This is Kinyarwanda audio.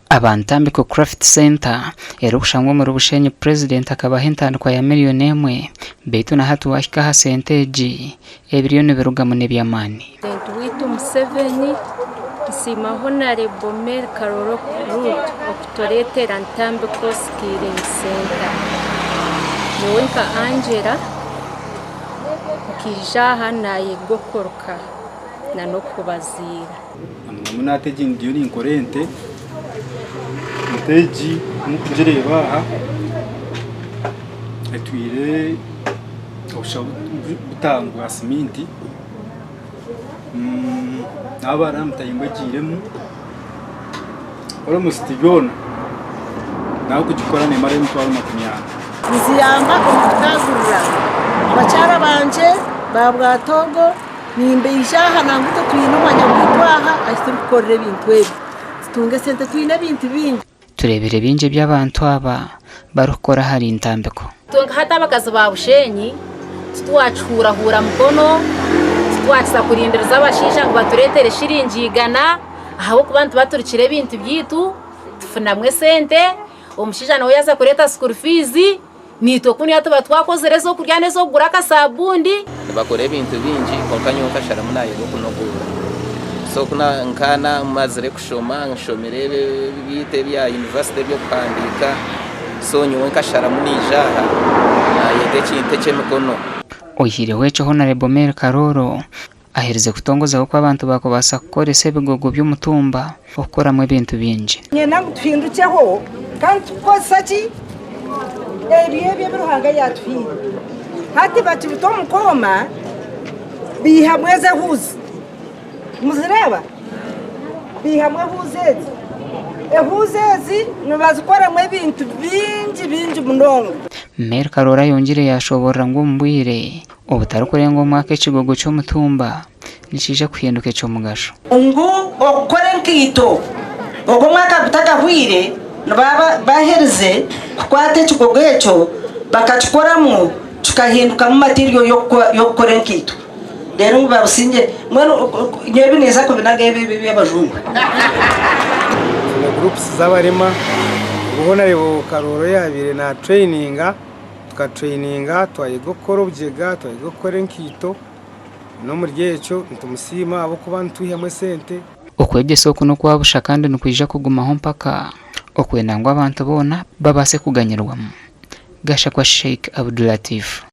Abantambiko Craft Center erukushanwa mu Bushenyi president akaba hentandikwa ya miliyoni emwe betu na hatu washika ha senteji ebiliyoni birugamu nebyamani Witu Museveni sima Honorable Mary Karoro Root okutoretera Ntambiko Skilling Center niwenka Angela kijaha naye gokoroka na no kubazira munateji ndiyo ni inkorente teji mukujireba aha etwire ubutangwa siminti nabara mutayimbagiremo almost yona naho kugikora ne mare mutwara makumyana niziyamba umutagurira abacara banje babwatogo nimbe ijaha nanguto twinumanya kwitwaha asitukorere bintu ebi tunge sente twine bintu bingi turebere binje by'abantu aba barukora hari intambiko tunga hata bakazi ba Bushenyi twacurahura mukono twatsa kurindereza abashisha ngo baturetere shiringi igana aho kubantu baturikire bintu byitu tufunamwe sente umushija nawe yaza kureta school fees nito kuni yatuba twakozerezo kurya nezo kugura kasabundi bakore bintu bingi konkanyuka sharamu naye kunogura so kuna nkana mazire kushoma nshomere bite bya university byo kwandika so nywe nkasharamu nijaha yede kinte cy'emikono oyirewe cyo Honorable Mary Karoro ahereze kutongoza ko abantu bakobasa korese bigogo by'umutumba okoramwe ibintu bingi nyena gutwindukeho kandi kosachi ebiye biruhanga yatwira hati bati butomukoma bihamweze huzi muzireba bihamwe huzezi ehuzezi nubazikora mu bintu bingi munongo Mary Karoro yongire yashobora ngo mbwire ubutarukurenga umwaka ikigogo cyo mutumba nishije kuhinduka cyo mugasho ngo okore nkito ubwo mwaka gutagahwire baba bahereze kukwate ikigogo cyo bakakikoramo tukahinduka mu material yo gukora nkito rero ngo babusinge mwano nyebi neza ko binagebe by'abajungu groups z'abarema Honorable Karoro yabire na traininga tukatraininga twayigokora obyega twayigokora nkito no muri ryecho ntumusima abo kubantu hamwe sente okwebye soko no kwabusha kandi nukwija kugumaho mpaka okwenangwa abantu bona babase kuganyirwamo gasha kwa Sheikh Abdulatif.